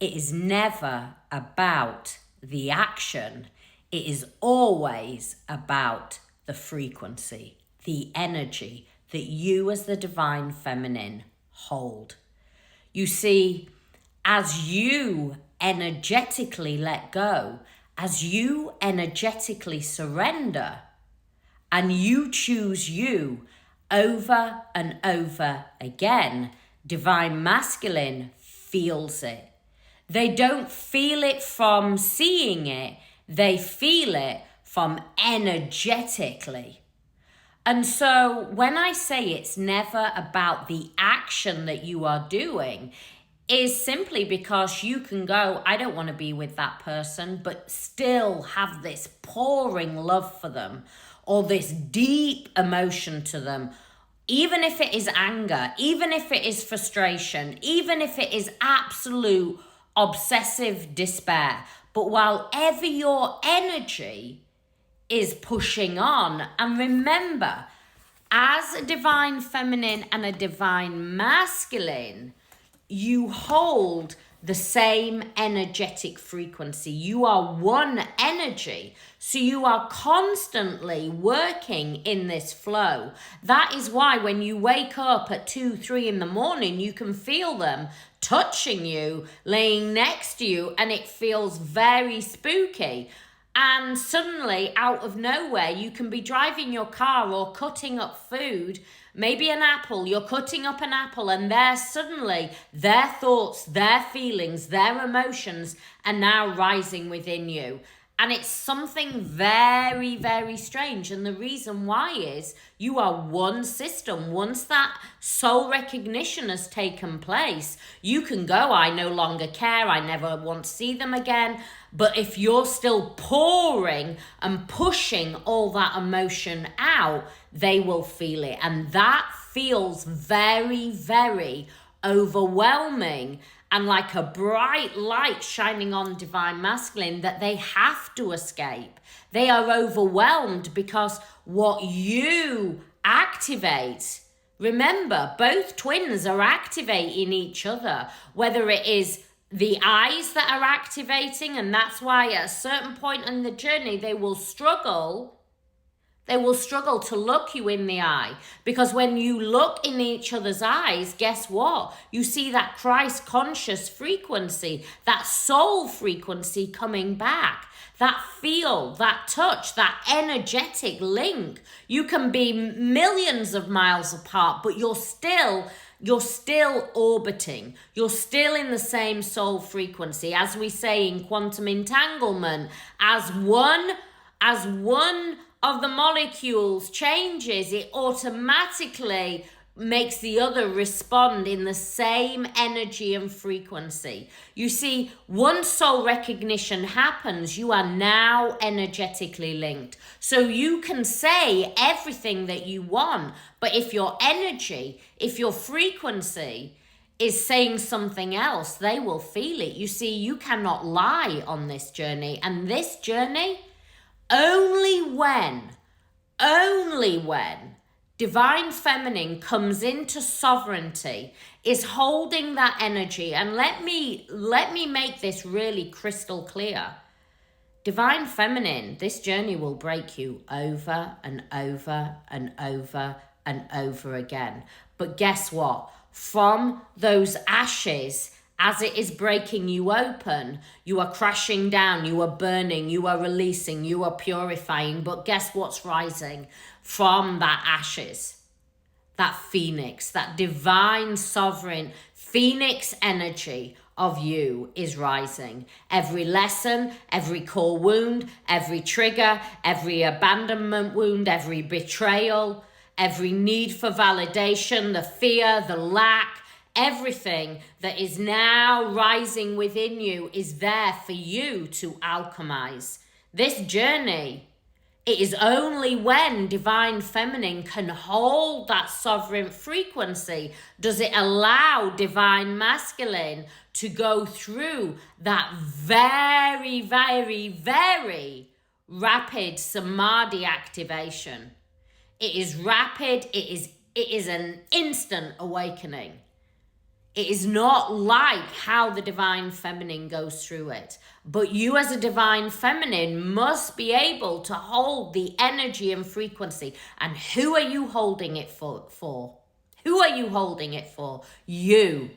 It is never about the action. It is always about the frequency, the energy that you as the divine feminine hold. You see, as you energetically let go, as you energetically surrender, and you choose you over and over again, divine masculine feels it. They don't feel it from seeing it, they feel it from energetically. And so when I say it's never about the action that you are doing, is simply because you can go, I don't want to be with that person, but still have this pouring love for them or this deep emotion to them. Even if it is anger, even if it is frustration, even if it is absolute obsessive despair. But while ever your energy is pushing on, and remember, as a divine feminine and a divine masculine, you hold the same energetic frequency. You are one energy. So you are constantly working in this flow. That is why when you wake up at 2, 3 in the morning, you can feel them touching you, laying next to you, and it feels very spooky. And suddenly, out of nowhere, you can be driving your car or cutting up food, maybe an apple, you're cutting up an apple, and there suddenly their thoughts, their feelings, their emotions are now rising within you. And it's something very, very strange. And the reason why is you are one system. Once that soul recognition has taken place, you can go, I no longer care, I never want to see them again. But if you're still pouring and pushing all that emotion out, they will feel it. And that feels very, very overwhelming and like a bright light shining on divine masculine that they have to escape. They are overwhelmed because what you activate, remember, both twins are activating each other, whether it is the eyes that are activating, and that's why at a certain point in the journey they will struggle to look you in the eye, because when you look in each other's eyes, guess what? You see that Christ conscious frequency, that soul frequency coming back, that feel, that touch, that energetic link. You can be millions of miles apart, but you're still orbiting. You're still in the same soul frequency. As we say in quantum entanglement, as one of the molecules changes, it automatically makes the other respond in the same energy and frequency. You see, once soul recognition happens, you are now energetically linked. So you can say everything that you want, but if your energy, if your frequency is saying something else, they will feel it. You see, you cannot lie on this journey. And this journey, only when divine feminine comes into sovereignty, is holding that energy. And let me make this really crystal clear. Divine feminine, this journey will break you over and over and over and over again. But guess what? From those ashes, as it is breaking you open, you are crashing down, you are burning, you are releasing, you are purifying. But guess what's rising from that ashes? That phoenix, that divine sovereign phoenix energy of you is rising. Every lesson, every core wound, every trigger, every abandonment wound, every betrayal, every need for validation, the fear, the lack, everything that is now rising within you is there for you to alchemize. This journey, it is only when divine feminine can hold that sovereign frequency does it allow divine masculine to go through that very, very, very rapid samadhi activation. It is rapid, it is an instant awakening. It is not like how the divine feminine goes through it. But you as a divine feminine must be able to hold the energy and frequency. And who are you holding it for? Who are you holding it for? You.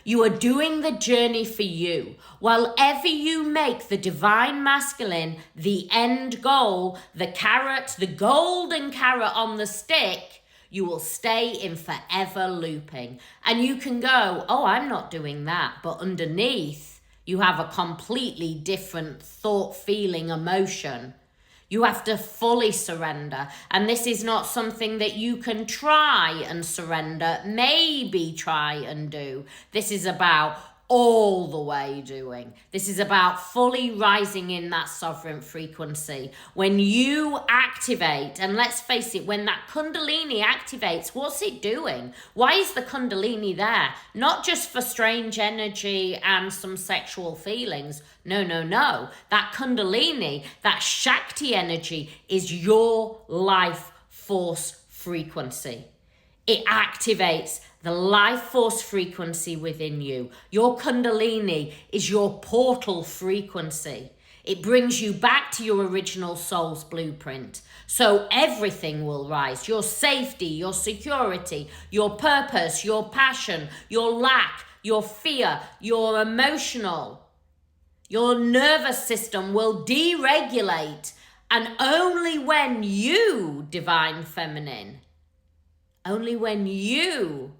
You are doing the journey for you. While ever you make the divine masculine the end goal, the carrot, the golden carrot on the stick, you will stay in forever looping. And you can go, oh, I'm not doing that. But underneath, you have a completely different thought, feeling, emotion. You have to fully surrender. And this is not something that you can try and surrender, maybe try and do. This is about all the way doing. This is about fully rising in that sovereign frequency. When you activate, and let's face it, when that Kundalini activates, what's it doing? Why is the Kundalini there? Not just for strange energy and some sexual feelings. No. That Kundalini, that Shakti energy is your life force frequency. It activates the life force frequency within you. Your Kundalini is your portal frequency. It brings you back to your original soul's blueprint. So everything will rise. Your safety, your security, your purpose, your passion, your lack, your fear, your emotional, your nervous system will deregulate. And only when you, divine feminine, only when you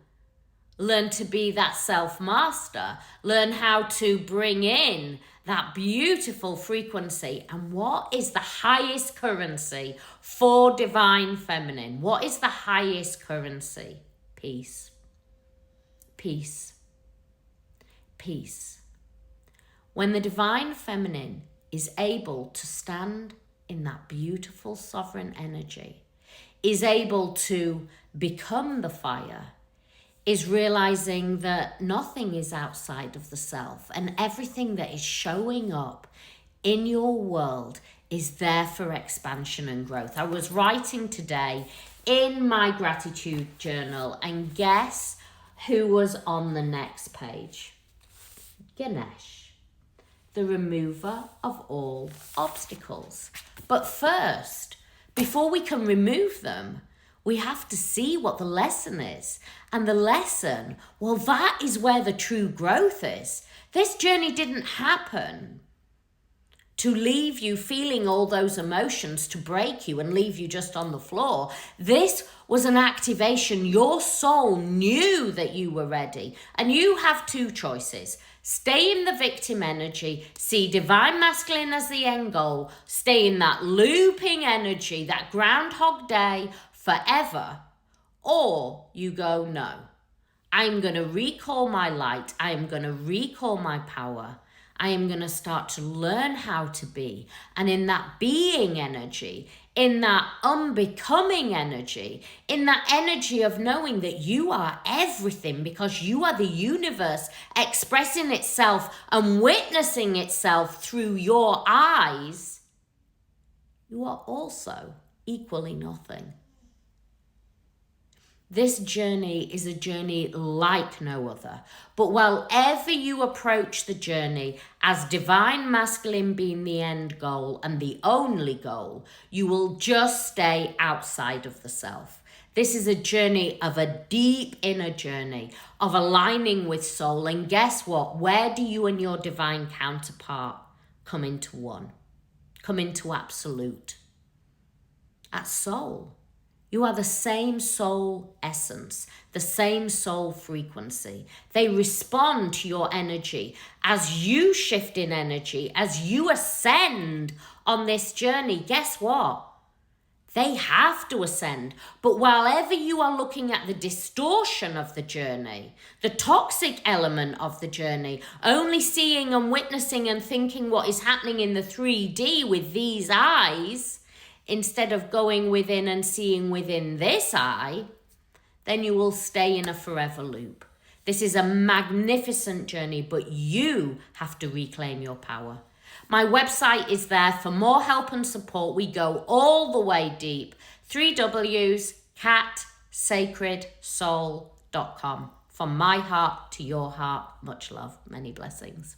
learn to be that self-master, learn how to bring in that beautiful frequency. And what is the highest currency for divine feminine? What is the highest currency? Peace. Peace. Peace. When the divine feminine is able to stand in that beautiful sovereign energy, is able to become the fire, is realizing that nothing is outside of the self and everything that is showing up in your world is there for expansion and growth. I was writing today in my gratitude journal, and guess who was on the next page? Ganesh, the remover of all obstacles. But first, before we can remove them, we have to see what the lesson is. And the lesson, well, that is where the true growth is. This journey didn't happen to leave you feeling all those emotions, to break you and leave you just on the floor. This was an activation. Your soul knew that you were ready. And you have two choices. Stay in the victim energy, see divine masculine as the end goal, stay in that looping energy, that Groundhog Day forever, or you go, no, I'm going to recall my light, I am going to recall my power, I am going to start to learn how to be. And in that being energy, in that unbecoming energy, in that energy of knowing that you are everything because you are the universe expressing itself and witnessing itself through your eyes, you are also equally nothing. This journey is a journey like no other. But while ever you approach the journey as divine masculine being the end goal and the only goal, you will just stay outside of the self. This is a journey of a deep inner journey of aligning with soul. And guess what? Where do you and your divine counterpart come into one? Come into absolute. At soul. You are the same soul essence, the same soul frequency. They respond to your energy. As you shift in energy, as you ascend on this journey, guess what? They have to ascend. But while ever you are looking at the distortion of the journey, the toxic element of the journey, only seeing and witnessing and thinking what is happening in the 3D with these eyes, instead of going within and seeing within this eye, then you will stay in a forever loop. This is a magnificent journey, but you have to reclaim your power. My website is there for more help and support. We go all the way deep. 3Ws, catsacredsoul.com. From my heart to your heart, much love, many blessings.